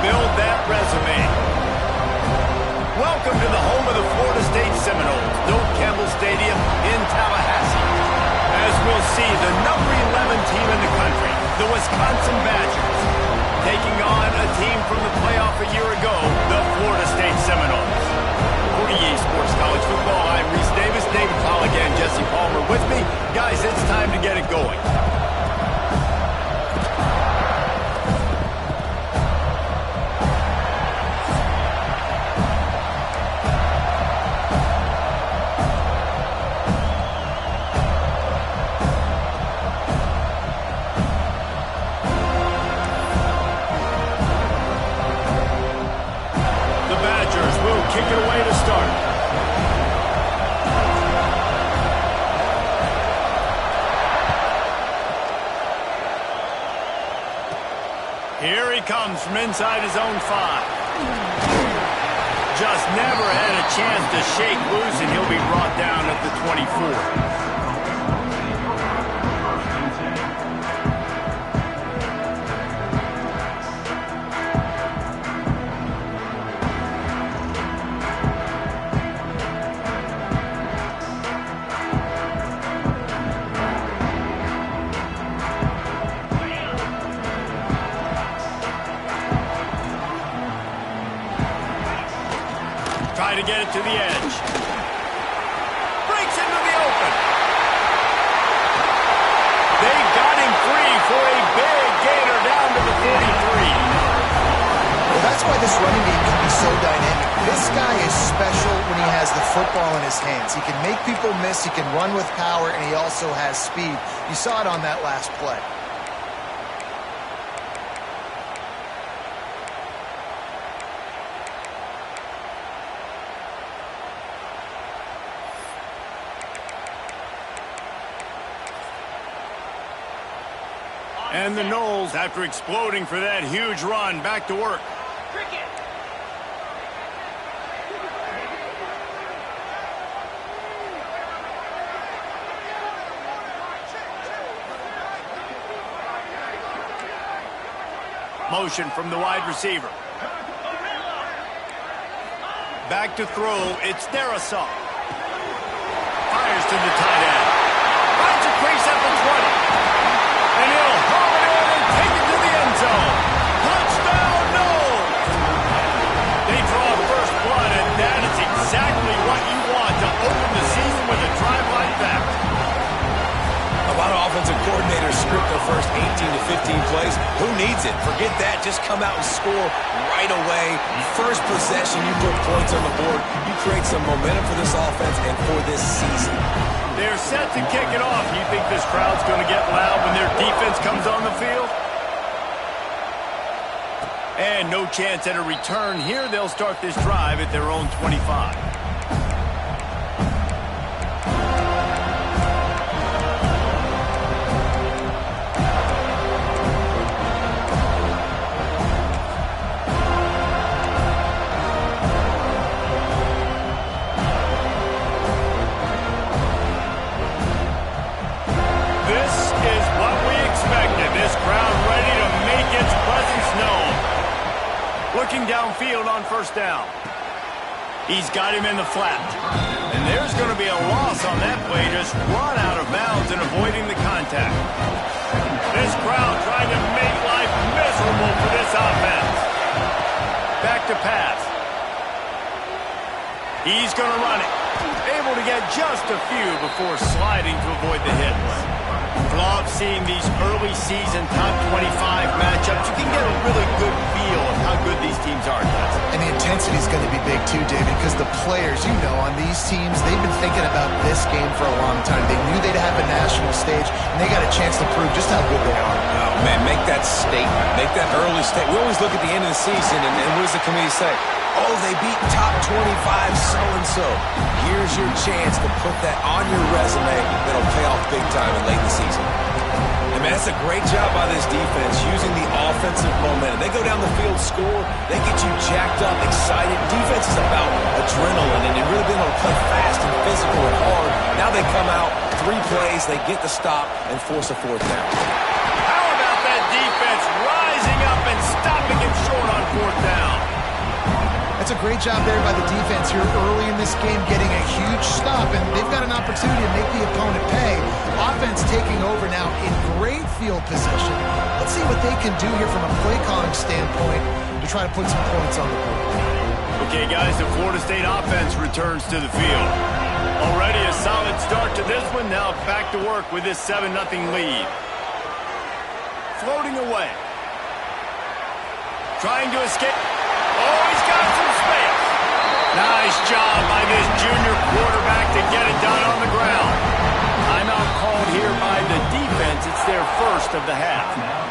build that resume. Welcome to the home of the Florida State Seminoles, Doak Campbell Stadium in Tallahassee. As we'll see, the number 11 team in the country, the Wisconsin Badgers, taking on a team from the playoff a year ago, the Florida State Seminoles. For EA Sports College Football, I'm Reese Davis, David Pollack and Jesse Palmer with me. Guys, it's time to get it going. Kick it away to start. Here he comes from inside his own 5. Just never had a chance to shake loose, and he'll be brought down at the 24. Try to get it to the edge. Breaks into the open. They got him free for a big gainer down to the 43. Well, that's why this running game can be so dynamic. This guy is special when he has the football in his hands. He can make people miss, he can run with power, and he also has speed. You saw it on that last play. And the Noles, after exploding for that huge run, back to work. Motion from the wide receiver. Back to throw, it's Darrisaw. Fires to the tight end. Finds a crease at the 20. And he'll haul it in and take it to the end zone. Touchdown, Noles! They draw first blood, and that is exactly what you want to open the season with a drive like that. A lot of offensive coordinators script their first 18 to 15 plays. Who needs it? Forget that. Just come out and score right away. First possession, you put points on the board. You create some momentum for this offense and for this season. They're set to kick it off. You think this crowd's going to get loud when their defense comes on the field? And no chance at a return here. They'll start this drive at their own 25. Looking downfield on first down. He's got him in the flat. And there's going to be a loss on that play. Just run out of bounds and avoiding the contact. This crowd trying to make life miserable for this offense. Back to pass. He's going to run it. Able to get just a few before sliding to avoid the hits. Love seeing these early season top 25 matchups. You can get a really good feel of how good these teams are. And the intensity is going to be big too, David, because the players, you know, on these teams, they've been thinking about this game for a long time. They knew they'd have a national stage, and they got a chance to prove just how good they are. Oh, man, make that statement. Make that early statement. We always look at the end of the season, and what does the committee say? Oh, they beat top 25 so-and-so. Here's your chance to put that on your resume that'll pay off big time in late in the season. And man, that's a great job by this defense using the offensive momentum. They go down the field, score, they get you jacked up, excited. Defense is about adrenaline and really being able to play fast and physical and hard. Now they come out, 3 plays, they get the stop and force a 4th down. How about that defense rising up and stopping him short on 4th great job there by the defense here early in this game, getting a huge stop, and they've got an opportunity to make the opponent pay. Offense taking over now in great field position. Let's see what they can do here from a play calling standpoint to try to put some points on the board. Okay, guys, the Florida State offense returns to the field. Already a solid start to this one. Now back to work with this 7-0 lead. Floating away. Trying to escape. Oh, he's got some space. Nice job by this junior quarterback to get it done on the ground. Timeout called here by the defense. It's their first of the half.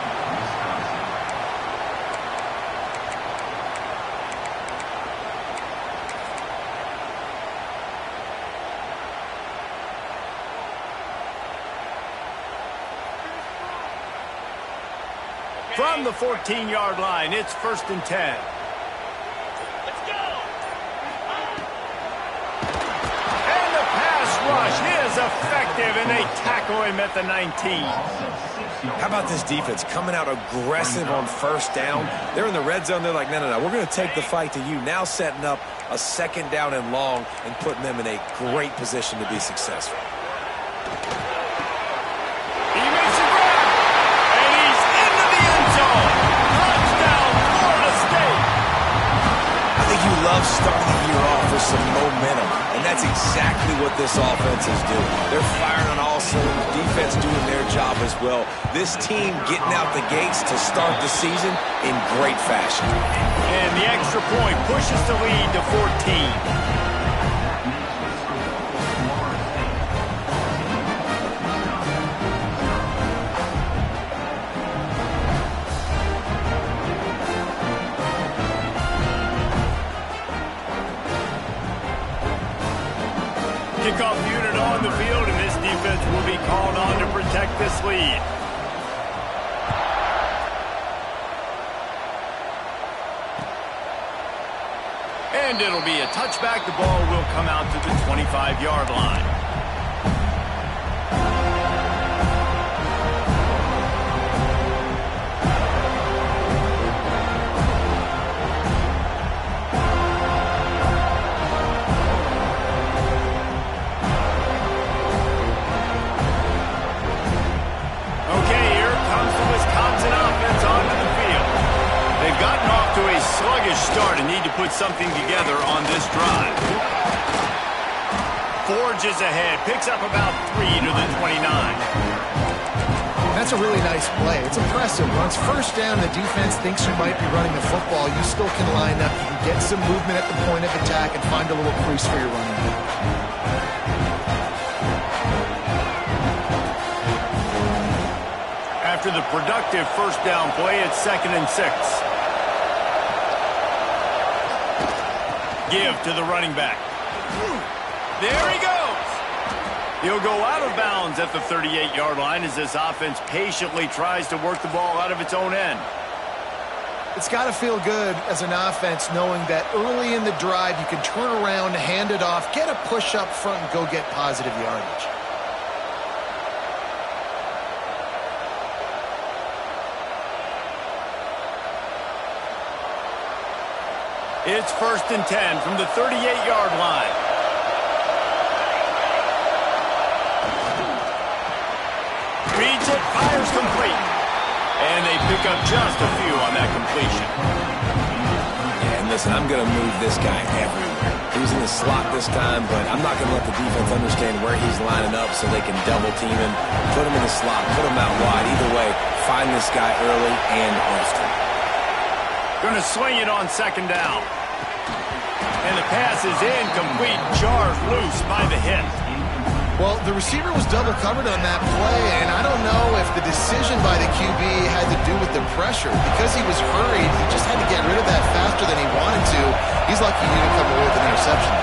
From the 14-yard line, it's 1st and 10. Let's go! And the pass rush is effective, and they tackle him at the 19. How about this defense coming out aggressive on 1st down? They're in the red zone. They're like, no, we're going to take the fight to you. Now setting up a 2nd down and long and putting them in a great position to be successful. Love starting the year off with some momentum, and that's exactly what this offense is doing. They're firing on all cylinders, defense doing their job as well. This team getting out the gates to start the season in great fashion. And the extra point pushes the lead to 14. Kickoff unit on the field, and this defense will be called on to protect this lead. And it'll be a touchback. The ball will come out to the 25-yard line. Start and need to put something together on this drive. Forges ahead, picks up about 3 to the 29. That's a really nice play. It's impressive. Once 1st down, the defense thinks you might be running the football. You still can line up. You can get some movement at the point of attack and find a little crease for your running back. After the productive 1st down play, it's 2nd and 6. Give to the running back. There he goes. He'll go out of bounds at the 38-yard line as this offense patiently tries to work the ball out of its own end. It's got to feel good as an offense knowing that early in the drive you can turn around, hand it off, get a push up front, and go get positive yardage. It's 1st and 10 from the 38-yard line. Reads it, fires complete. And they pick up just a few on that completion. Yeah, and listen, I'm going to move this guy everywhere. He's in the slot this time, but I'm not going to let the defense understand where he's lining up so they can double team him, put him in the slot, put him out wide. Either way, find this guy early and often. Going to swing it on 2nd down. And the pass is incomplete, jarred loose by the hit. Well, the receiver was double covered on that play, and I don't know if the decision by the QB had to do with the pressure. Because he was hurried, he just had to get rid of that faster than he wanted to. He's lucky he didn't come away with an interception.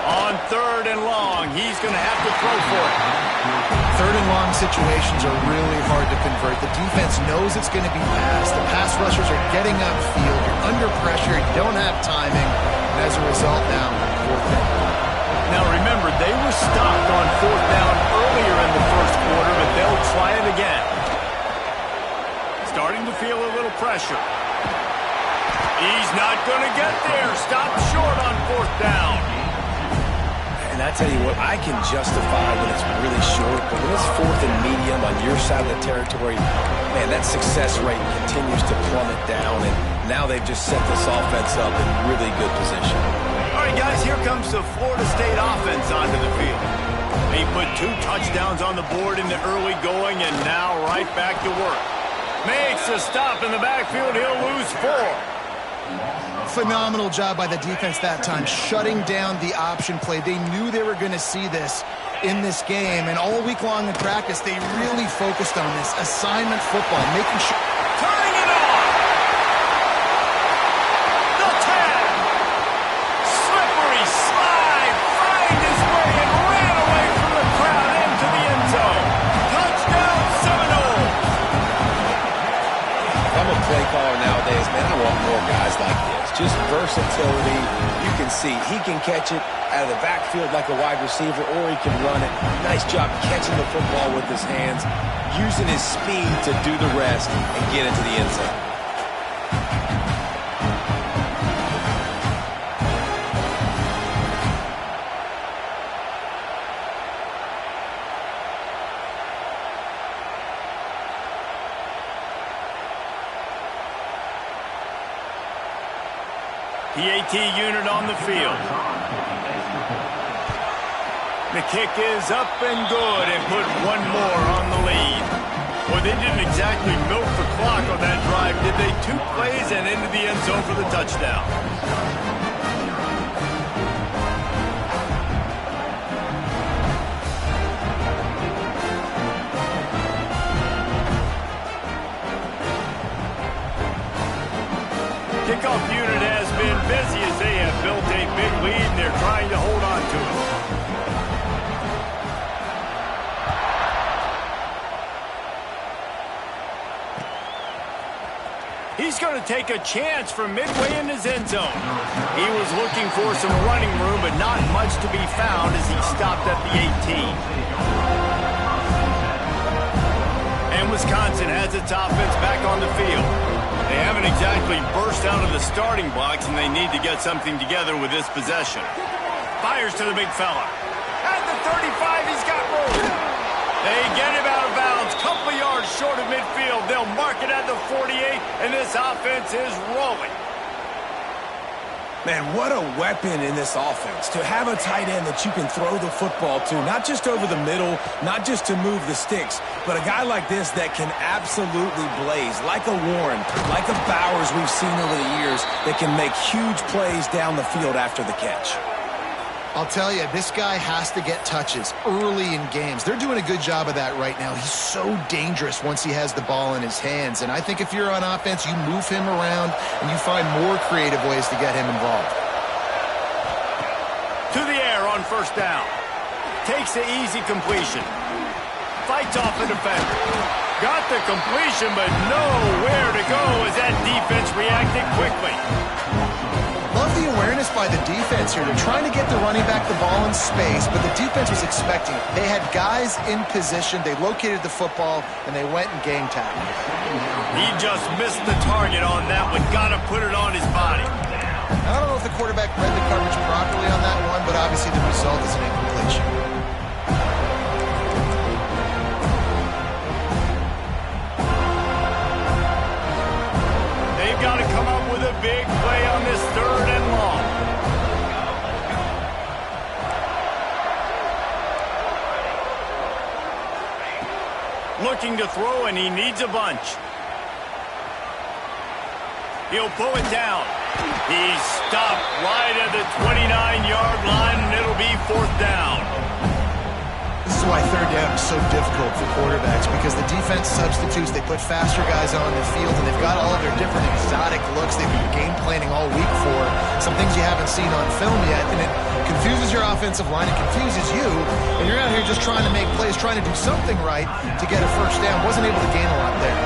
On 3rd and long, he's going to have to throw for it. 3rd and long situations are really hard to convert. The defense knows it's going to be passed. The pass rushers are getting upfield. You're under pressure. You don't have timing. And as a result now, 4th down. Now remember, they were stopped on 4th down earlier in the 1st quarter, but they'll try it again. Starting to feel a little pressure. He's not going to get there. Stop short on 4th down. And I tell you what, I can justify when it's really short, but when it's 4th and medium on your side of the territory, man, that success rate continues to plummet down, and now they've just set this offense up in really good position. All right, guys, here comes the Florida State offense onto the field. He put 2 touchdowns on the board in the early going, and now right back to work. Makes a stop in the backfield. He'll lose 4. Phenomenal job by the defense that time, shutting down the option play. They knew they were going to see this in this game, and all week long in practice, they really focused on this assignment football, making sure. Turning it on! The 10! Slippery slide, find his way and ran away from the crowd into the end zone. Touchdown Seminoles! If I'm a play caller nowadays, man, I want more guys like this. Just versatility. You can see he can catch it out of the backfield like a wide receiver, or he can run it. Nice job catching the football with his hands, using his speed to do the rest and get into the end zone. The AT unit on the field. The kick is up and good and put 1 more on the lead. Well, they didn't exactly milk the clock on that drive, did they? 2 plays and into the end zone for the touchdown. Kickoff unit has been busy as they have built a big lead and they're trying to hold on to it. He's going to take a chance from midway in his end zone. He was looking for some running room, but not much to be found as he stopped at the 18. And Wisconsin has its offense back on the field. They haven't exactly burst out of the starting blocks, and they need to get something together with this possession. Fires to the big fella. At the 35, he's got room. They get him out of bounds. Couple of yards short of midfield. They'll mark it at the 48, and this offense is rolling. Man, what a weapon in this offense. To have a tight end that you can throw the football to, not just over the middle, not just to move the sticks, but a guy like this that can absolutely blaze, like a Warren, like a Bowers we've seen over the years, that can make huge plays down the field after the catch. I'll tell you, this guy has to get touches early in games. They're doing a good job of that right now. He's so dangerous once he has the ball in his hands. And I think if you're on offense, you move him around and you find more creative ways to get him involved. To the air on 1st down. Takes the easy completion. Fights off the defender. Got the completion, but nowhere to go as that defense reacted quickly. Love the awareness by the defense here. They're trying to get the running back the ball in space, but the defense was expecting it. They had guys in position. They located the football, and they went and game tackled. He just missed the target on that one. Got to put it on his body. I don't know if the quarterback read the coverage properly on that one, but obviously the result is an incompletion. They've got to come up with a big play on this 3rd and long. Looking to throw, and he needs a bunch. He'll pull it down. He's stopped right at the 29-yard line, and it'll be 4th down. This is why 3rd down is so difficult for quarterbacks, because the defense substitutes. They put faster guys on the field, and they've got all of their different exotic looks they've been game planning all week for. Some things you haven't seen on film yet, and it confuses your offensive line. It confuses you, and you're out here just trying to make plays, trying to do something right to get a 1st down. Wasn't able to gain a lot there.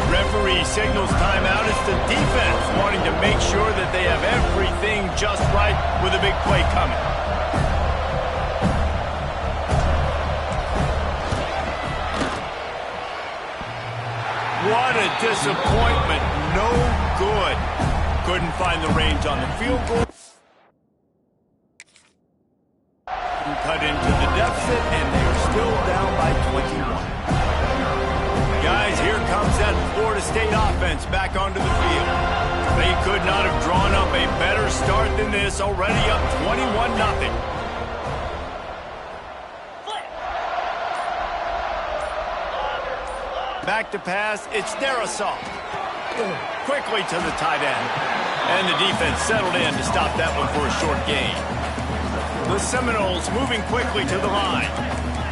Referee signals timeout. It's the defense wanting to make sure that they have everything just right with a big play coming. What a disappointment. No good. couldn't find the range on the field goal. Cut into the deficit, and they are still down by 21. Guys, here comes that Florida State offense back onto the field. They could not have drawn up a better start than this, already up 21-0. Back to pass, it's Darrisaw. Quickly to the tight end. And the defense settled in to stop that one for a short gain. The Seminoles moving quickly to the line.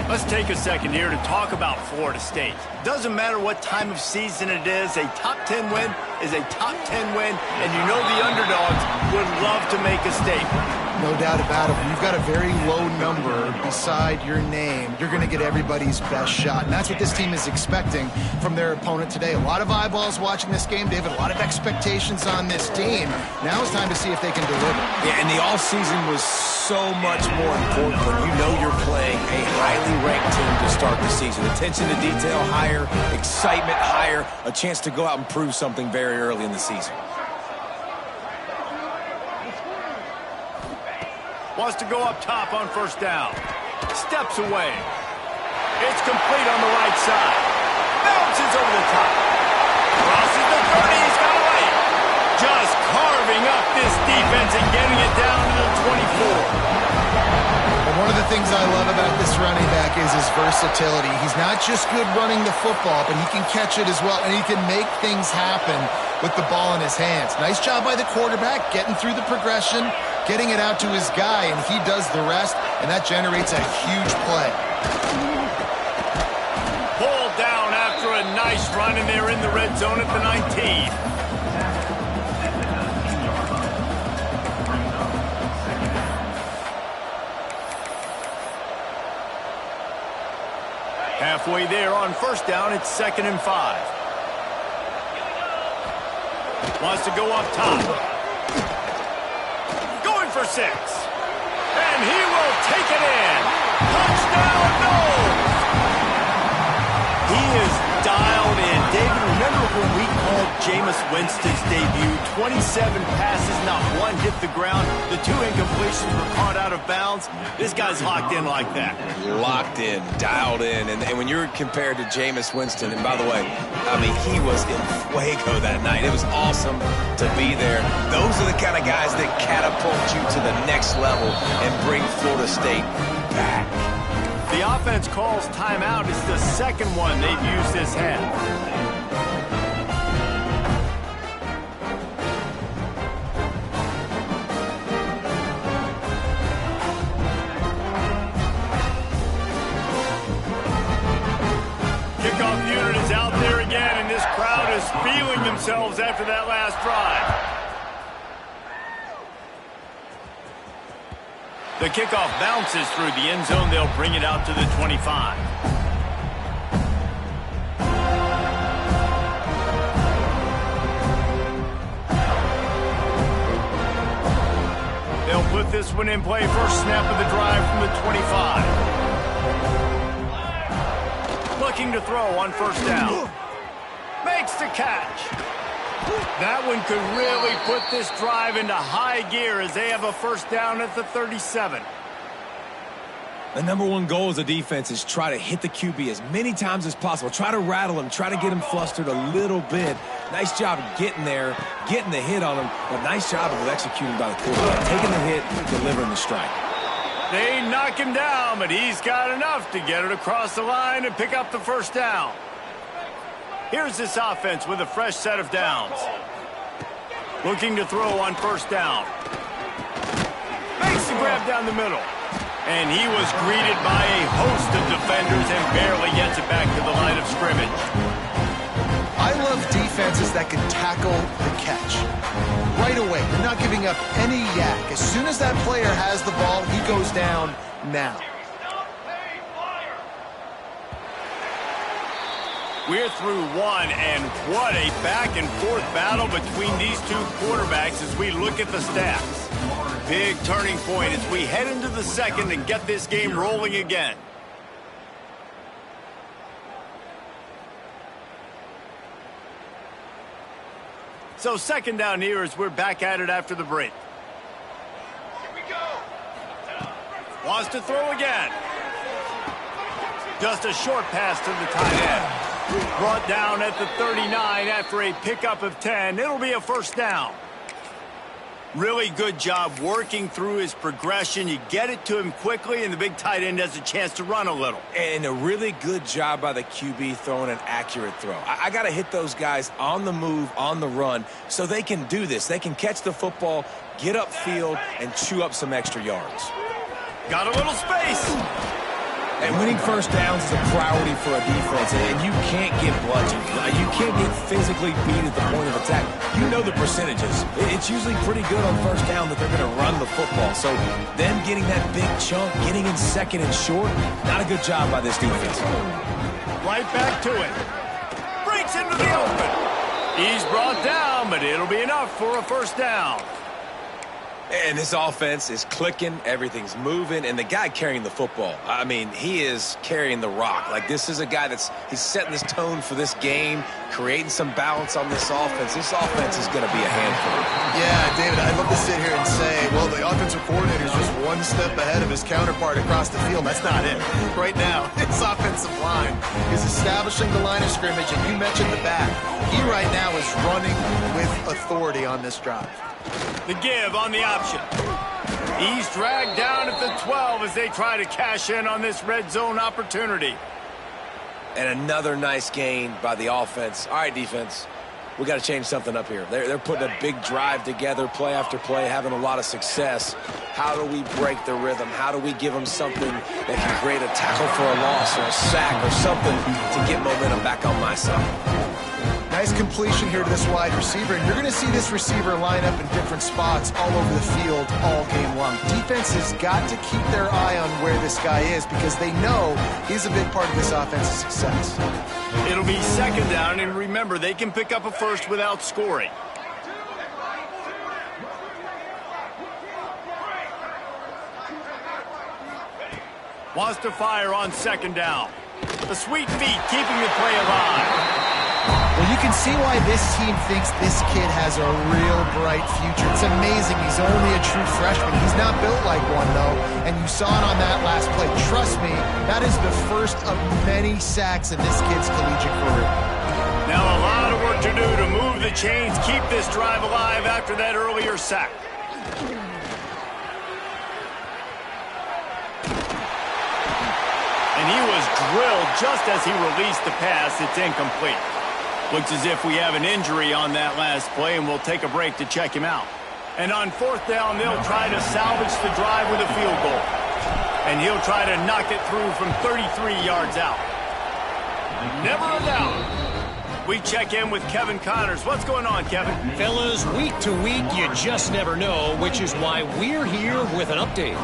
Let's take a second here to talk about Florida State. Doesn't matter what time of season it is, a top 10 win is a top 10 win, and you know the underdogs would love to make a statement. No doubt about it. When you've got a very low number beside your name, you're going to get everybody's best shot. And that's what this team is expecting from their opponent today. A lot of eyeballs watching this game, David. A lot of expectations on this team. Now it's time to see if they can deliver. Yeah, and the offseason was so much more important when you know you're playing a highly ranked team to start the season. Attention to detail higher, excitement higher, a chance to go out and prove something very early in the season. Wants to go up top on first down. Steps away. It's complete on the right side. Bounces over the top. Crosses the 30. He's got away. Just carving up this defense and getting it down to the 24. And one of the things I love about this running back is his versatility. He's not just good running the football, but he can catch it as well, and he can make things happen with the ball in his hands. Nice job by the quarterback, getting through the progression, getting it out to his guy, and he does the rest, and that generates a huge play. Pulled down after a nice run, and they're in the red zone at the 19. Halfway there on first down, it's 2nd and 5. Wants to go up top. Going for 6. And he will take it in. Touchdown, no! He is dialed in. David, remember when we called Jameis Winston's debut? 27 passes, not one hit the ground. The 2 incompletions were caught out of bounds. This guy's locked in like that. Locked in, dialed in. And when you're compared to Jameis Winston, and by the way, I mean, he was in fuego that night. It was awesome to be there. Those are the kind of guys that catapult you to the next level and bring Florida State back. The offense calls timeout. It's the second one they've used this half. Kickoff unit is out there again, and this crowd is feeling themselves after that last drive. The kickoff bounces through the end zone. They'll bring it out to the 25. They'll put this one in play. First snap of the drive from the 25. Looking to throw on first down. Makes the catch. That one could really put this drive into high gear as they have a first down at the 37. The number one goal as a defense is try to hit the QB as many times as possible. Try to rattle him, try to get him flustered a little bit. Nice job of getting there, getting the hit on him, but nice job of executing by the quarterback. Taking the hit, delivering the strike. They knock him down, but he's got enough to get it across the line and pick up the first down. Here's this offense with a fresh set of downs. Looking to throw on first down. Makes the grab down the middle. And he was greeted by a host of defenders and barely gets it back to the line of scrimmage. I love defenses that can tackle the catch. Right away, they're not giving up any yak. As soon as that player has the ball, he goes down now. We're through one, and what a back-and-forth battle between these two quarterbacks as we look at the stats. Big turning point as we head into the second and get this game rolling again. So second down here as we're back at it after the break. Here we go. Wants to throw again. Just a short pass to the tight end. Brought down at the 39 after a pickup of 10. It'll be a first down. Really good job working through his progression. You get it to him quickly, and the big tight end has a chance to run a little. And a really good job by the QB throwing an accurate throw. I got to hit those guys on the move, on the run, so they can do this. They can catch the football, get upfield, and chew up some extra yards. Got a little space. And winning first downs is a priority for a defense, and you can't get bludgeoned. You can't get physically beat at the point of attack. You know the percentages. It's usually pretty good on first down that they're going to run the football. So them getting that big chunk, getting in second and short, not a good job by this defense. Right back to it. Breaks into the open. He's brought down, but it'll be enough for a first down. And this offense is clicking, everything's moving, and the guy carrying the football, I mean, he is carrying the rock. Like, this is a guy he's setting this tone for this game, creating some balance on this offense. This offense is going to be a handful. Yeah, David, I'd love to sit here and say, well, the offensive coordinator is just one step ahead of his counterpart across the field. That's not it. Right now, his offensive line is establishing the line of scrimmage, and you mentioned the back. He right now is running with authority on this drive. The give on the option. He's dragged down at the 12 as they try to cash in on this red zone opportunity. And another nice gain by the offense. All right, defense, we got to change something up here. They're putting a big drive together, play after play, having a lot of success. How do we break the rhythm? How do we give them something that can create a tackle for a loss or a sack or something to get momentum back on my side? Nice completion here to this wide receiver, and you're going to see this receiver line up in different spots all over the field all game long. Defense has got to keep their eye on where this guy is because they know he's a big part of this offense's success. It'll be second down, and remember, they can pick up a first without scoring. Wants to fire on second down. The sweet feet keeping the play alive. Well, you can see why this team thinks this kid has a real bright future. It's amazing. He's only a true freshman. He's not built like one, though, and you saw it on that last play. Trust me, that is the first of many sacks in this kid's collegiate career. Now a lot of work to do to move the chains, keep this drive alive after that earlier sack. And he was drilled just as he released the pass. It's incomplete. Looks as if we have an injury on that last play, and we'll take a break to check him out. And on fourth down, they'll try to salvage the drive with a field goal. And he'll try to knock it through from 33 yards out. Never a doubt. We check in with Kevin Connors. What's going on, Kevin? Fellas, week to week, you just never know, which is why we're here with an update.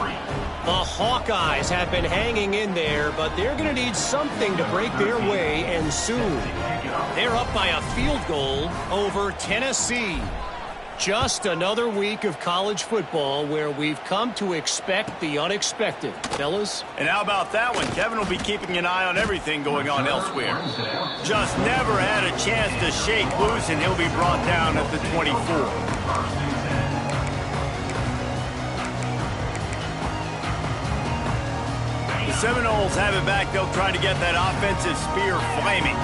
The Hawkeyes have been hanging in there, but they're going to need something to break their way, and soon. They're up by a field goal over Tennessee. Just another week of college football where we've come to expect the unexpected, fellas. And how about that one? Kevin will be keeping an eye on everything going on elsewhere. Just never had a chance to shake loose, and he'll be brought down at the 24. The Seminoles have it back. They'll try to get that offensive spear flaming.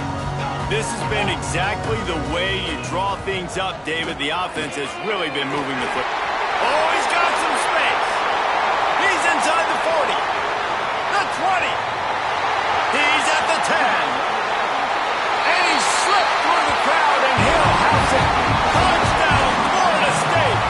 This has been exactly the way you draw things up, David. The offense has really been moving the foot. Oh, he's got some space. He's inside the 40. The 20. He's at the 10. And he slipped through the crowd, and he'll house it. Touchdown, Florida State.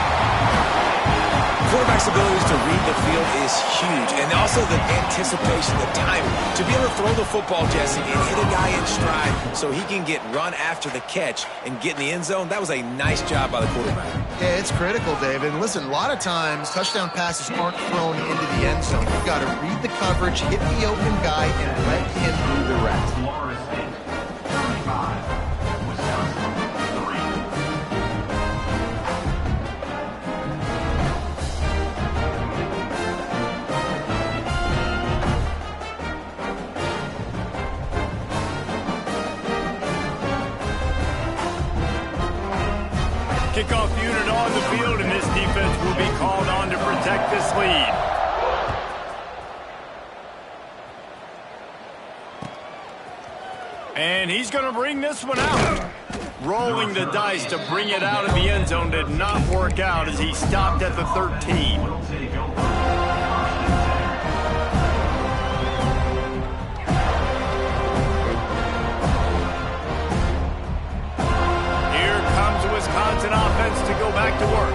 Quarterback's abilities to read the field is huge, and also the anticipation, the timing. To be able to throw the football, Jesse, and hit a guy in stride so he can get run after the catch and get in the end zone, that was a nice job by the quarterback. Yeah, it's critical, David. And listen, a lot of times touchdown passes aren't thrown into the end zone. You've got to read the coverage, hit the open guy, and let him do the rest. Florida State, 35, Wisconsin, 3. unit on the field, and this defense will be called on to protect this lead. And he's going to bring this one out. Rolling the dice to bring it out of the end zone did not work out as he stopped at the 13. Here comes the Wisconsin offense to go back to work.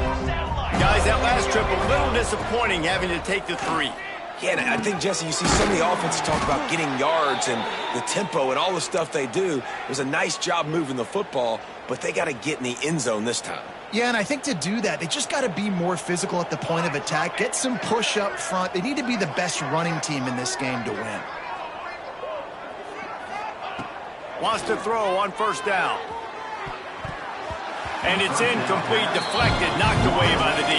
Guys, that last trip a little disappointing having to take the 3. Yeah, and I think, Jesse, you see so many offenses talk about getting yards and the tempo and all the stuff they do. It was a nice job moving the football, but they got to get in the end zone this time. Yeah, and I think to do that, they just got to be more physical at the point of attack, get some push up front. They need to be the best running team in this game to win. Wants to throw on first down. And it's incomplete, deflected, knocked away by the D.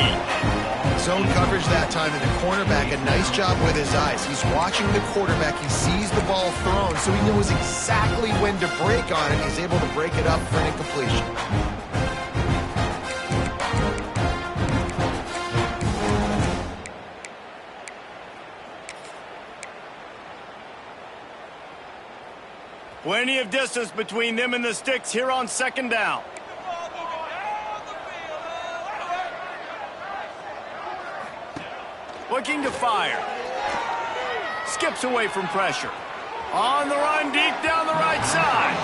Zone coverage that time, and the cornerback, a nice job with his eyes. He's watching the quarterback. He sees the ball thrown, so he knows exactly when to break on it. He's able to break it up for an incompletion. Plenty of distance between them and the sticks here on second down. Looking to fire. Skips away from pressure. On the run, deep down the right side.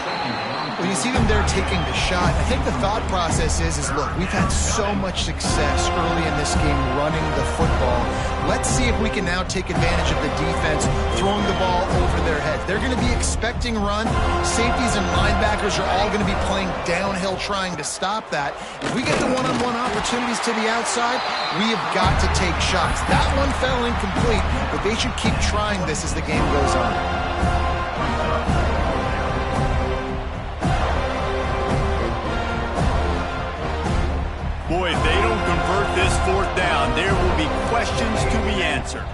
When you see them there taking the shot, I think the thought process is look, we've had so much success early in this game running the football. Let's see if we can now take advantage of the defense throwing the ball over their heads. They're going to be expecting run. Safeties and linebackers are all going to be playing downhill trying to stop that. If we get the one-on-one opportunities to the outside, we have got to take shots. That one fell incomplete, but they should keep trying this as the game goes on. Boy, if they don't convert this fourth down, there will be questions to be answered.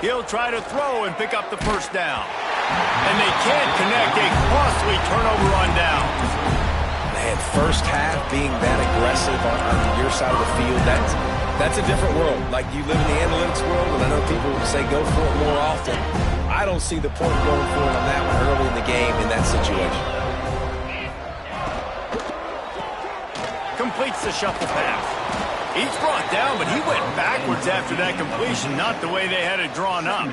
He'll try to throw and pick up the first down. And they can't connect, a costly turnover on downs. Man, first half being that aggressive on your side of the field, that's a different world. Like, you live in the analytics world, and I know people say go for it more often. I don't see the point of going for it on that one early in the game in that situation. Completes the shuffle pass. He's brought down, but he went backwards after that completion, not the way they had it drawn up.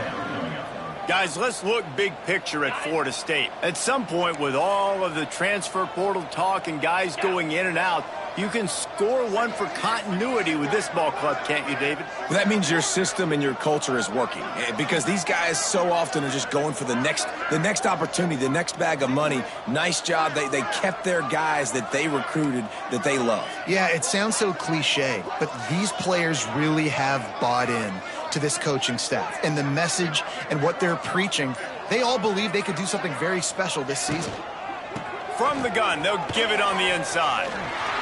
Guys, let's look big picture at Florida State. At some point, with all of the transfer portal talk and guys going in and out, you can score one for continuity with this ball club, can't you, David? Well, that means your system and your culture is working, because these guys so often are just going for the next opportunity, the next bag of money. Nice job. They kept their guys that they recruited, that they love. Yeah, it sounds so cliche, but these players really have bought in to this coaching staff and the message and what they're preaching. They all believe they could do something very special this season. From the gun, they'll give it on the inside.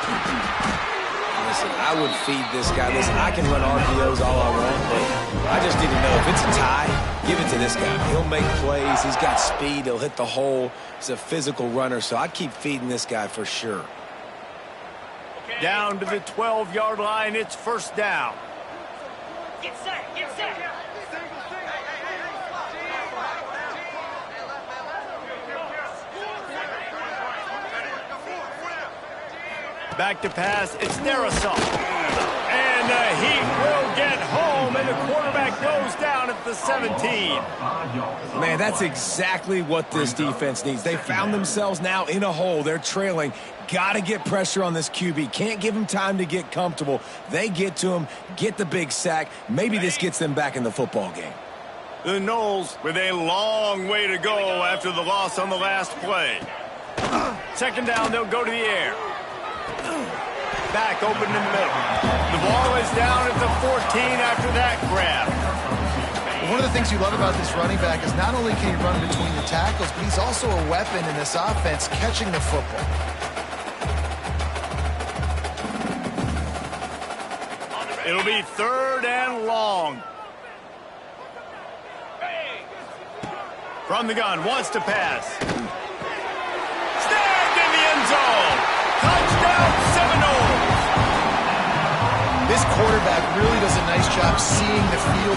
Listen, I would feed this guy. Listen, I can run RPOs all I want, but I just need to know if it's a tie, give it to this guy. He'll make plays. He's got speed. He'll hit the hole. He's a physical runner, so I'd keep feeding this guy for sure. Down to the 12-yard line, it's first down. Get set, get set. Back to pass, it's Darrisaw. And he will get home, and the quarterback goes down at the 17. Man, that's exactly what this defense needs. They found themselves now in a hole. They're trailing. Got to get pressure on this QB. Can't give him time to get comfortable. They get to him, get the big sack. Maybe this gets them back in the football game. The Noles with a long way to go after the loss on the last play. Second down, they'll go to the air. Back open in the middle. The ball is down at the 14 after that grab. One of the things you love about this running back is not only can he run between the tackles, but he's also a weapon in this offense catching the football. It'll be third and long. From the gun, wants to pass. Snagged in the end zone. Touchdown,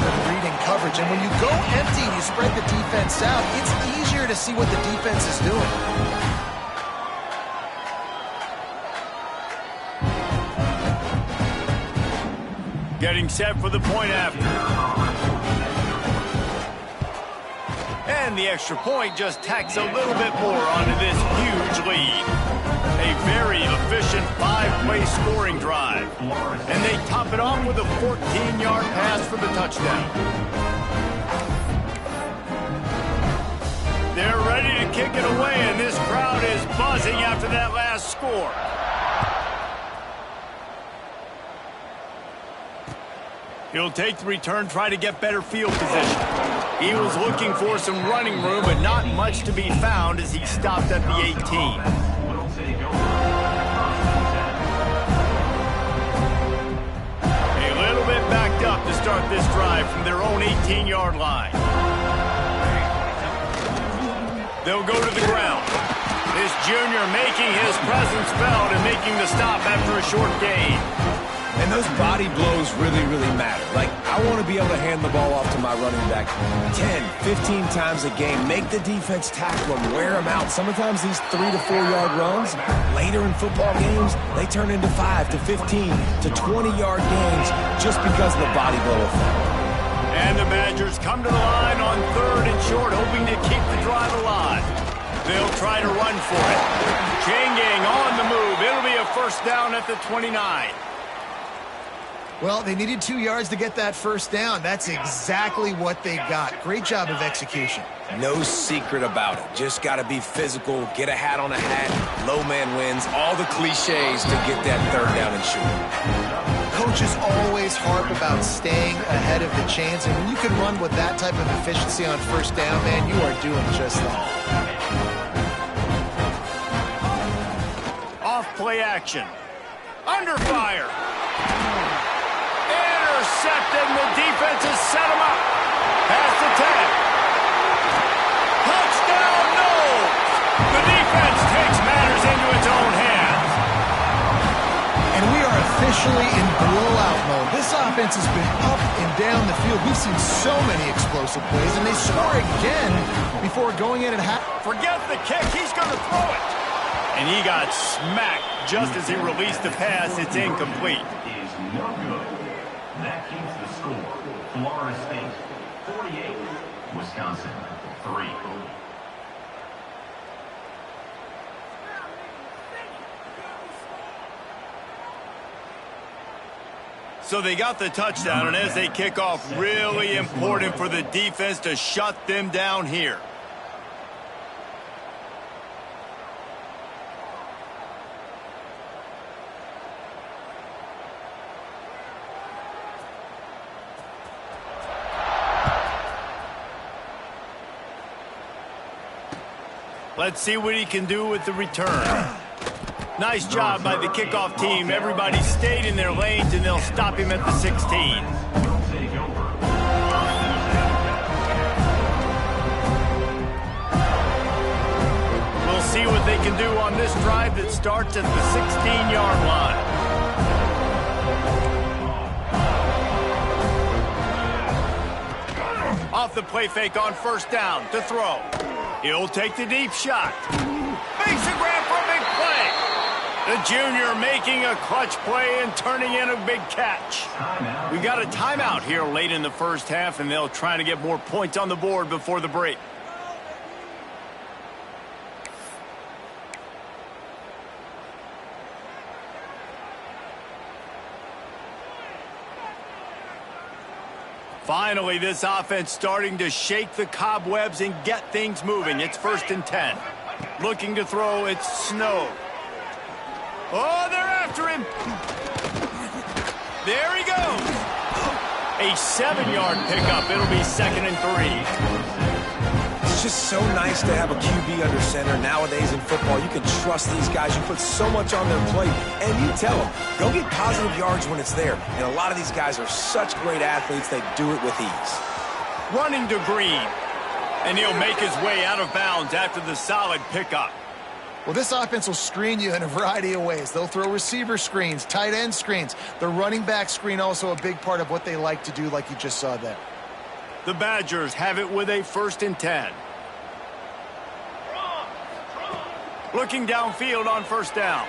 than reading coverage. And when you go empty and you spread the defense out, it's easier to see what the defense is doing. Getting set for the point after. And the extra point just tacks a little bit more onto this huge lead. A very efficient 5-play scoring drive. And they top it off with a 14-yard pass for the touchdown. They're ready to kick it away, and this crowd is buzzing after that last score. He'll take the return, try to get better field position. He was looking for some running room, but not much to be found as he stopped at the 18. A little bit backed up to start this drive from their own 18-yard line. They'll go to the ground. This junior making his presence felt and making the stop after a short gain. And those body blows really, really matter. Like, I want to be able to hand the ball off to my running back 10, 15 times a game. Make the defense tackle him, wear him out. Sometimes these 3 to 4 yard runs, later in football games, they turn into 5 to 15 to 20-yard gains just because of the body blow effect. And the Badgers come to the line on 3rd and short, hoping to keep the drive alive. They'll try to run for it. Chain gang on the move. It'll be a first down at the 29. Well, they needed 2 yards to get that first down. That's exactly what they got. Great job of execution. No secret about it. Just got to be physical, get a hat on a hat, low man wins, all the cliches to get that 3rd down and short. Coaches always harp about staying ahead of the chains, and when you can run with that type of efficiency on first down, man, you are doing just that. Off play action. Under fire. Intercepted, the defense has set him up. Pass the 10. Touchdown, no! The defense takes matters into its own hands. And we are officially in blowout mode. This offense has been up and down the field. We've seen so many explosive plays, and they score again before going in at half. Forget the kick, he's going to throw it. And he got smacked just as he released the pass. It's incomplete. Is no good. That keeps the score. Florida State 48, Wisconsin 3. So they got the touchdown, and as they kick off, really important for the defense to shut them down here. Let's see what he can do with the return. Nice job by the kickoff team. Everybody stayed in their lanes, and they'll stop him at the 16. We'll see what they can do on this drive that starts at the 16-yard line. Off the play fake on first down to throw. He'll take the deep shot. Makes a grab for a big play. The junior making a clutch play and turning in a big catch. We got a timeout here late in the first half, and they'll try to get more points on the board before the break. Finally, this offense starting to shake the cobwebs and get things moving. It's 1st and 10. Looking to throw, it's Snow. Oh, they're after him. There he goes. A 7-yard pickup. It'll be 2nd and 3. It's just so nice to have a QB under center. Nowadays in football, you can trust these guys. You put so much on their plate, and you tell them, go get positive yards when it's there. And a lot of these guys are such great athletes, they do it with ease. Running to Green, and he'll make his way out of bounds after the solid pickup. Well, this offense will screen you in a variety of ways. They'll throw receiver screens, tight end screens. The running back screen also a big part of what they like to do, like you just saw there. The Badgers have it with a 1st and 10. Looking downfield on 1st down.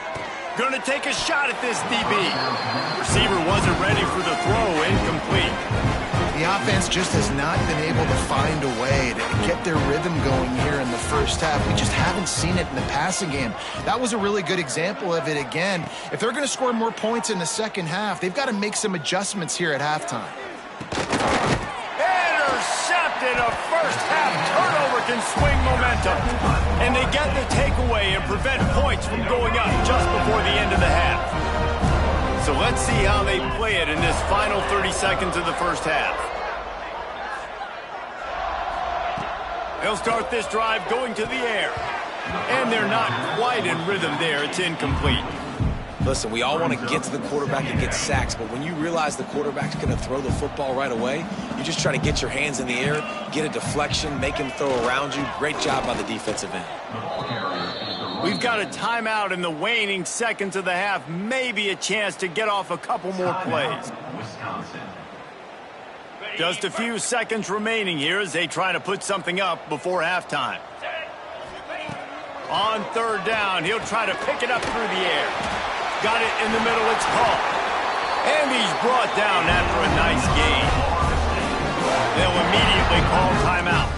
Going to take a shot at this DB. Receiver wasn't ready for the throw, incomplete. The offense just has not been able to find a way to get their rhythm going here in the first half. We just haven't seen it in the passing game. That was a really good example of it again. If they're going to score more points in the second half, they've got to make some adjustments here at halftime. Intercepted. A first-half turnover can swing momentum. And they get the takeaway and prevent points from going up just before the end of the half. So let's see how they play it in this final 30 seconds of the first half. They'll start this drive going to the air. And they're not quite in rhythm there. It's incomplete. Listen, we all want to get to the quarterback and get sacks, but when you realize the quarterback's going to throw the football right away, you just try to get your hands in the air, get a deflection, make him throw around you. Great job by the defensive end. We've got a timeout in the waning seconds of the half. Maybe a chance to get off a couple more plays. Just a few seconds remaining here as they try to put something up before halftime. On 3rd down, he'll try to pick it up through the air. Got it in the middle, it's caught. And he's brought down after a nice gain. They'll immediately call timeout.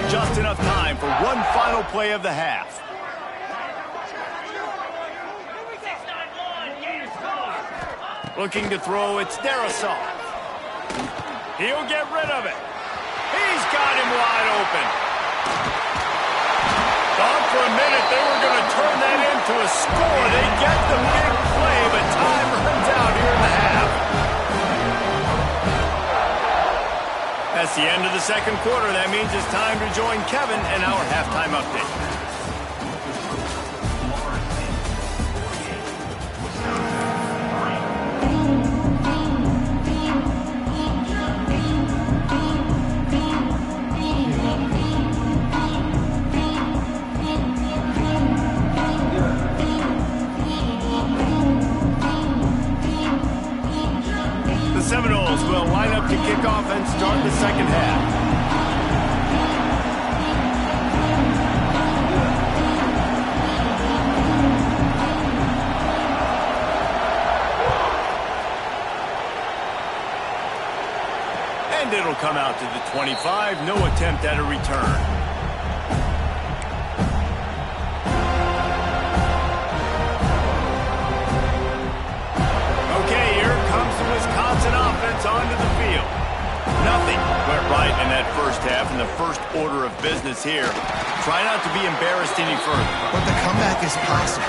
Just enough time for one final play of the half. Looking to throw, it's Darrisaw. He'll get rid of it. He's got him wide open. Thought for a minute they were going to turn that into a score. They get the big play, but time runs out here in the half. That's the end of the second quarter. That means it's time to join Kevin in our halftime update. Seminoles will line up to kick off and start the second half. And it'll come out to the 25. No attempt at a return. Wisconsin offense onto the field. Nothing went right in that first half in the first order of business here. Try not to be embarrassed any further. But the comeback is possible.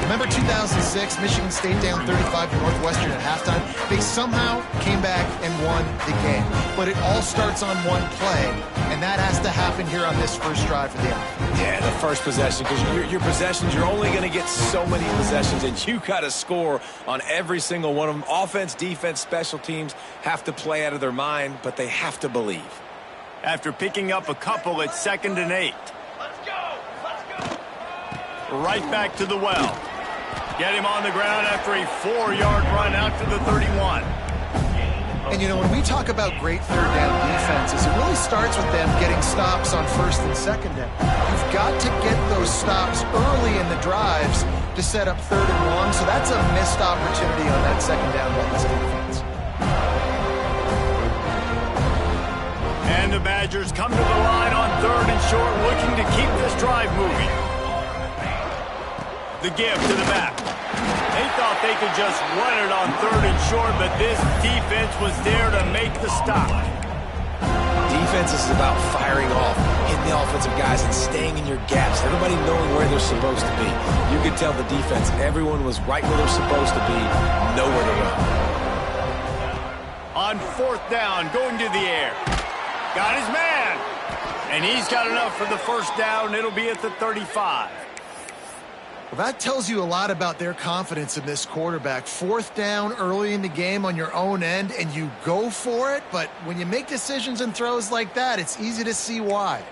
Remember 2006, Michigan State down 35 to Northwestern at halftime? They somehow came back and won the game. But it all starts on one play, and that has to happen here on this first drive for the offense. Yeah, the first possession, because your possessions, you're only going to get so many possessions, and you got to score on every single one of them. Offense, defense, special teams have to play out of their mind, but they have to believe. After picking up a couple, it's 2nd and 8. Let's go. Right back to the well. Get him on the ground after a 4-yard run out to the 31. And, you know, when we talk about great third down defenses, it really starts with them getting stops on 1st and 2nd down. You've got to get those stops early in the drives to set up 3rd and long, so that's a missed opportunity on that 2nd down by this defense. And the Badgers come to the line on 3rd and short, looking to keep this drive moving. The give to the back. They thought they could just run it on 3rd and short, but this defense was there to make the stop. Defense is about firing off, hitting the offensive guys and staying in your gaps. Everybody knowing where they're supposed to be. You could tell the defense, everyone was right where they're supposed to be, nowhere to run. On 4th down, going to the air. Got his man. And he's got enough for the first down. It'll be at the 35. Well, that tells you a lot about their confidence in this quarterback. 4th down early in the game on your own end, and you go for it. But when you make decisions and throws like that, it's easy to see why.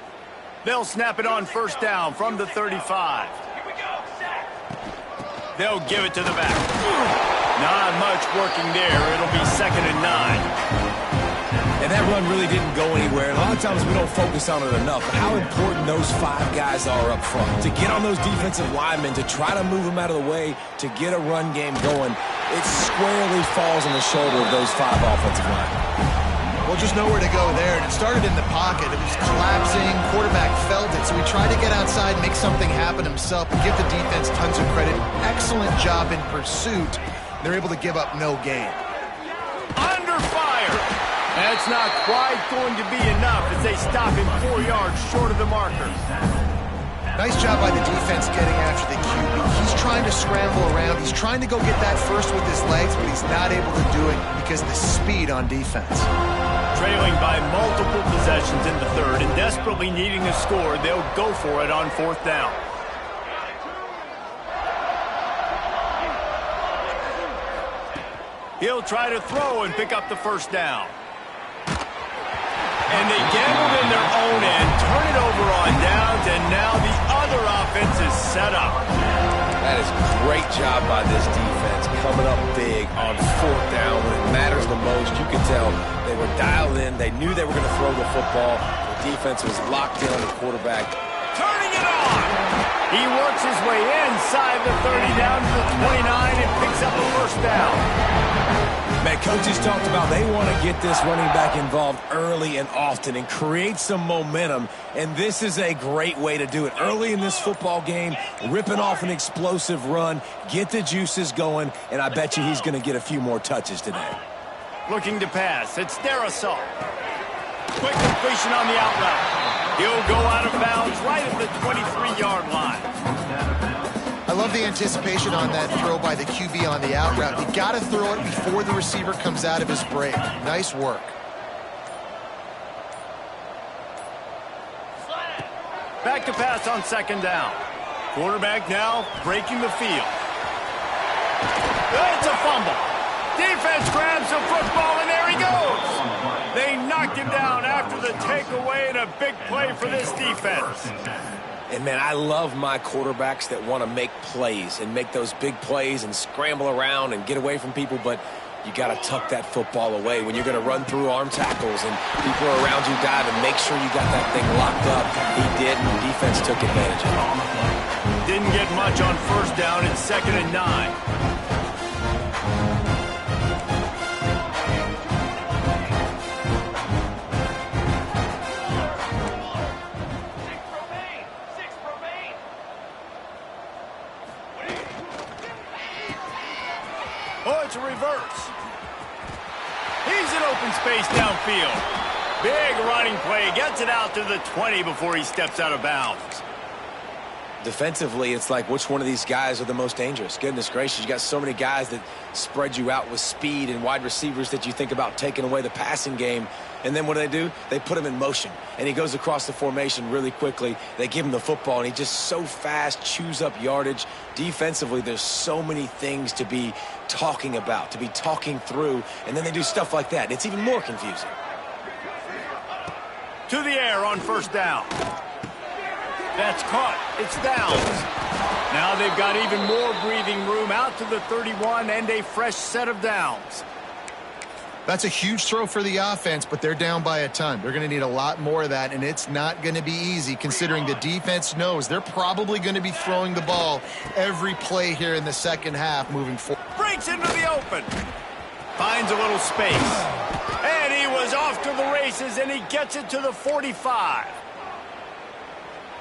They'll snap it on 1st down from the 35. Here we go. They'll give it to the back. Not much working there. It'll be 2nd and 9. And that run really didn't go anywhere. And a lot of times we don't focus on it enough. But how important those 5 guys are up front. To get on those defensive linemen, to try to move them out of the way, to get a run game going, it squarely falls on the shoulder of those 5 offensive linemen. Well, just nowhere to go there, and it started in the pocket. It was collapsing. Quarterback felt it, so he tried to get outside, make something happen himself, and give the defense tons of credit. Excellent job in pursuit. They're able to give up no gain. Under fire. That's not quite going to be enough as they stop him 4 yards short of the marker. Nice job by the defense getting after the QB. He's trying to scramble around. He's trying to go get that first with his legs, but he's not able to do it because of the speed on defense. Trailing by multiple possessions in the 3rd and desperately needing a score, they'll go for it on 4th down. He'll try to throw and pick up the 1st down. And they gambled in their own end, turn it over on downs, and now the other offense is set up. That is a great job by this defense, coming up big on 4th down when it matters the most. You could tell they were dialed in. They knew they were going to throw the football. The defense was locked in on the quarterback. Turning it on! He works his way inside the 30 down to the 29 and picks up a 1st down. Man, coaches talked about they want to get this running back involved early and often and create some momentum, and this is a great way to do it. Early in this football game, ripping off an explosive run, get the juices going, and I bet you he's going to get a few more touches today. Looking to pass, it's Darisaw. Quick completion on the out route. He'll go out of bounds right at the 23-yard line. I love the anticipation on that throw by the QB on the out route. You got to throw it before the receiver comes out of his break. Nice work. Back to pass on 2nd down. Quarterback now breaking the field. It's a fumble. Defense grabs the football, and there he goes. They knocked him down after the takeaway, and a big play for this defense. And, man, I love my quarterbacks that want to make plays and make those big plays and scramble around and get away from people, but you got to tuck that football away when you're going to run through arm tackles and people are around you diving. Make sure you got that thing locked up. He did, and the defense took advantage of it. Didn't get much on 1st down. It's 2nd and 9. Oh, it's a reverse. He's in open space downfield. Big running play. Gets it out to the 20 before he steps out of bounds. Defensively, it's like which one of these guys are the most dangerous? Goodness gracious, you got so many guys that spread you out with speed and wide receivers that you think about taking away the passing game. And then what do? They put him in motion. And he goes across the formation really quickly. They give him the football, and he just so fast chews up yardage. Defensively, there's so many things to be talking about, to be talking through. And then they do stuff like that. It's even more confusing. To the air on 1st down. That's caught. It's downs. Now they've got even more breathing room out to the 31 and a fresh set of downs. That's a huge throw for the offense, but they're down by a ton. They're going to need a lot more of that, and it's not going to be easy considering the defense knows they're probably going to be throwing the ball every play here in the 2nd half moving forward. Breaks into the open. Finds a little space. And he was off to the races, and he gets it to the 45.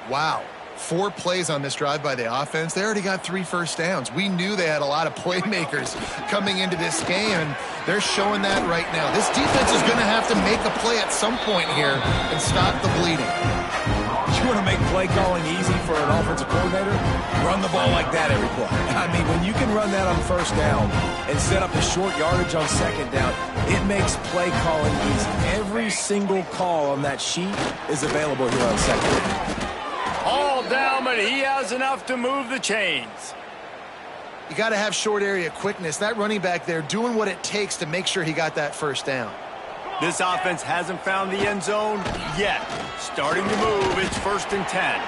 Wow. 4 plays on this drive by the offense. They already got 3 first downs. We knew they had a lot of playmakers coming into this game, and they're showing that right now. This defense is going to have to make a play at some point here and stop the bleeding. You want to make play calling easy for an offensive coordinator? Run the ball like that every play. I mean, when you can run that on 1st down and set up a short yardage on 2nd down, it makes play calling easy. Every single call on that sheet is available here on 2nd down. All down, but he has enough to move the chains. You got to have short area quickness. That running back there doing what it takes to make sure he got that 1st down. This offense hasn't found the end zone yet. Starting to move. It's 1st and 10.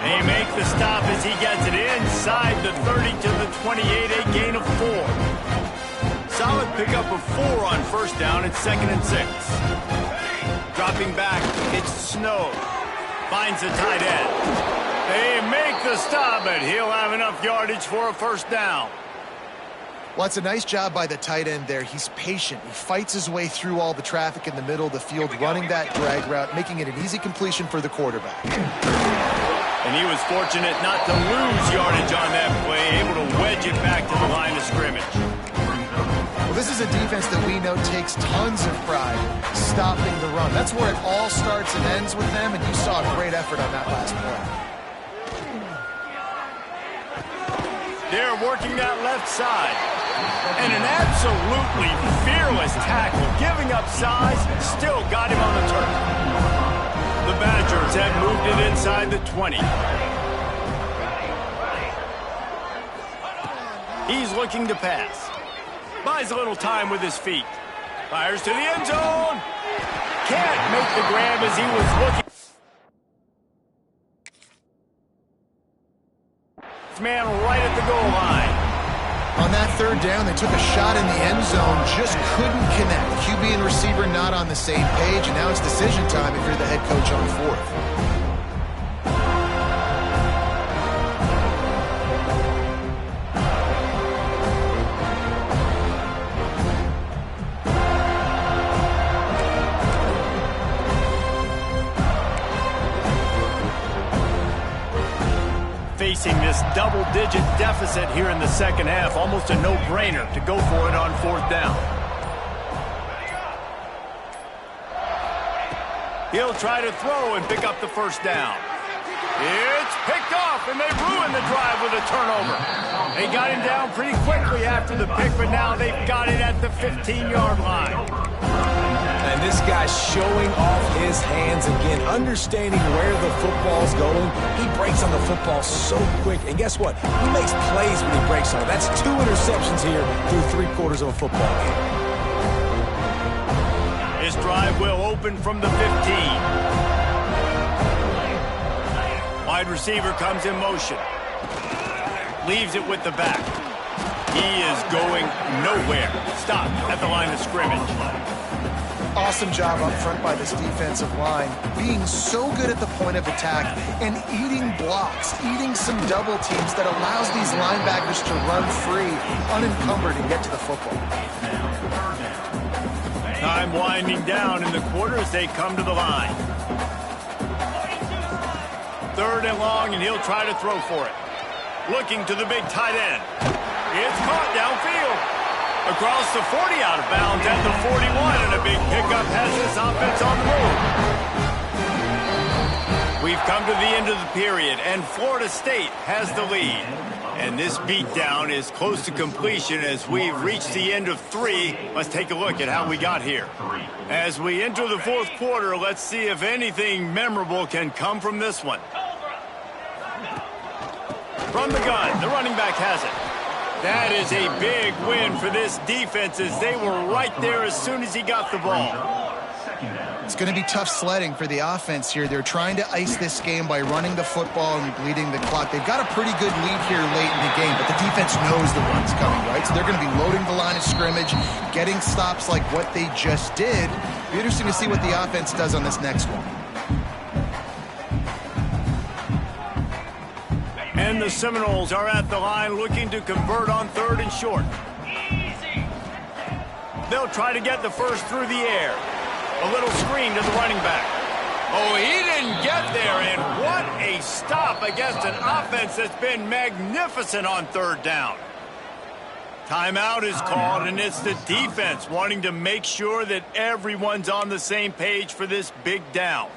They make the stop as he gets it inside the 30 to the 28, a gain of 4. Solid pickup of 4 on first down at 2nd and 6. Dropping back, it's Snow. Finds the tight end. They make the stop, but he'll have enough yardage for a first down. Well, it's a nice job by the tight end there. He's patient. He fights his way through all the traffic in the middle of the field, running that drag route, making it an easy completion for the quarterback. And he was fortunate not to lose yardage on that play, able to wedge it back to the line of scrimmage. Well, this is a defense that we know takes tons of pride stopping the run. That's where it all starts and ends with them, and you saw a great effort on that last play. They're working that left side. And an absolutely fearless tackle, giving up size, still got him on the turf. The Badgers have moved it inside the 20. He's looking to pass. Buys a little time with his feet. Fires to the end zone. Can't make the grab as he was looking. Man right at the goal line. On that third down, they took a shot in the end zone, just couldn't connect. QB and receiver not on the same page, and now it's decision time if you're the head coach on 4th. Facing this double-digit deficit here in the second half, almost a no-brainer to go for it on 4th down. He'll try to throw and pick up the first down. It's picked off, and they ruined the drive with a turnover. They got him down pretty quickly after the pick, but now they've got it at the 15-yard line. And this guy's showing off his hands again, understanding where the football's going. He breaks on the football so quick. And guess what? He makes plays when he breaks on it. That's 2 interceptions here through 3/4 of a football game. This drive will open from the 15. Wide receiver comes in motion. Leaves it with the back. He is going nowhere. Stopped at the line of scrimmage. Awesome job up front by this defensive line, being so good at the point of attack and eating blocks, eating some double teams that allows these linebackers to run free, unencumbered, and get to the football. Time winding down in the quarter as they come to the line. 3rd and long, and he'll try to throw for it. Looking to the big tight end. It's caught downfield. Across the 40, out of bounds at the 41, and a big pickup has this offense on the move. We've come to the end of the period, and Florida State has the lead. And this beatdown is close to completion as we've reached the end of 3. Let's take a look at how we got here. As we enter the 4th quarter, let's see if anything memorable can come from this one. From the gun, the running back has it. That is a big win for this defense as they were right there as soon as he got the ball. It's going to be tough sledding for the offense here. They're trying to ice this game by running the football and bleeding the clock. They've got a pretty good lead here late in the game, but the defense knows the run's coming, right? So they're going to be loading the line of scrimmage, getting stops like what they just did. It'll be interesting to see what the offense does on this next one. And the Seminoles are at the line looking to convert on 3rd and short. They'll try to get the first through the air. A little screen to the running back. Oh, he didn't get there, and what a stop against an offense that's been magnificent on 3rd down. Timeout is called, and it's the defense wanting to make sure that everyone's on the same page for this big down.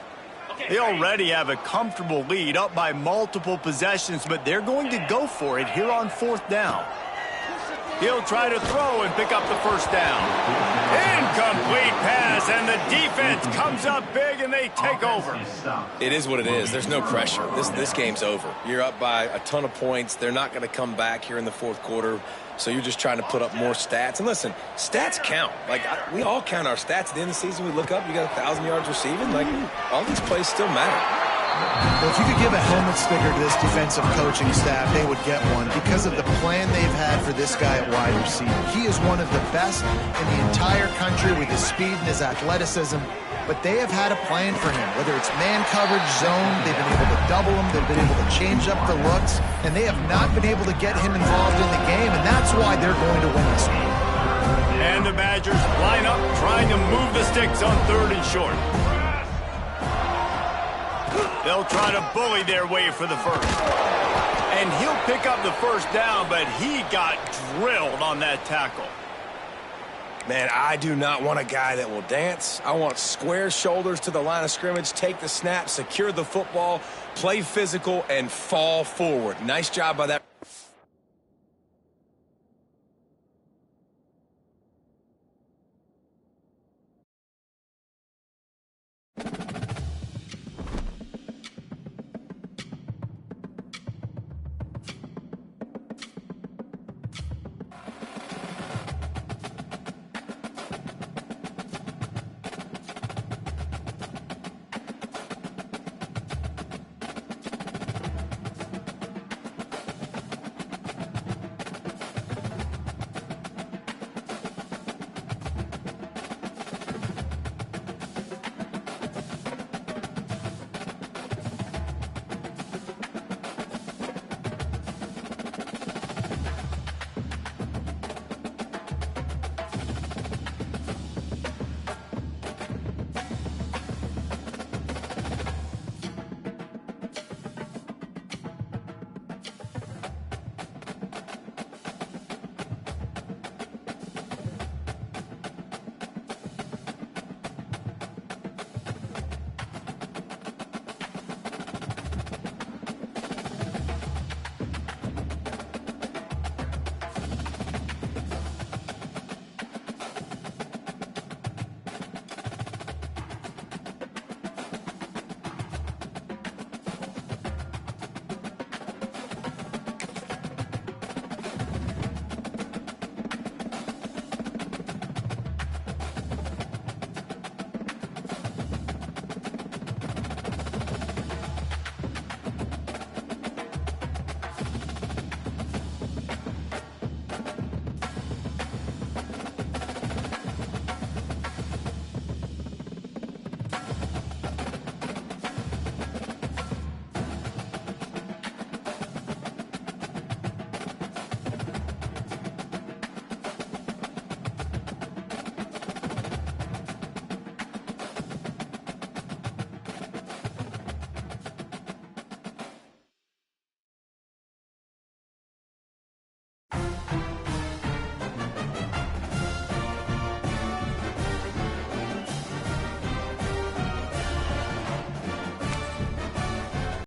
They already have a comfortable lead up by multiple possessions, but they're going to go for it here on 4th down. He'll try to throw and pick up the first down. Incomplete pass, and the defense comes up big, and they take over. It is what it is. There's no pressure. This game's over. You're up by a ton of points. They're not going to come back here in the 4th quarter, so you're just trying to put up more stats. And listen, stats count. Like, we all count our stats. At the end of the season, we look up, you got 1,000 yards receiving. Like, all these plays still matter. Well, if you could give a helmet sticker to this defensive coaching staff, they would get one because of the plan they've had for this guy at wide receiver. He is one of the best in the entire country with his speed and his athleticism, but they have had a plan for him, whether it's man coverage, zone, they've been able to double him, they've been able to change up the looks, and they have not been able to get him involved in the game, and that's why they're going to win this game. And the Badgers line up, trying to move the sticks on 3rd and short. They'll try to bully their way for the first. And he'll pick up the first down, but he got drilled on that tackle. Man, I do not want a guy that will dance. I want square shoulders to the line of scrimmage, take the snap, secure the football, play physical, and fall forward. Nice job by that.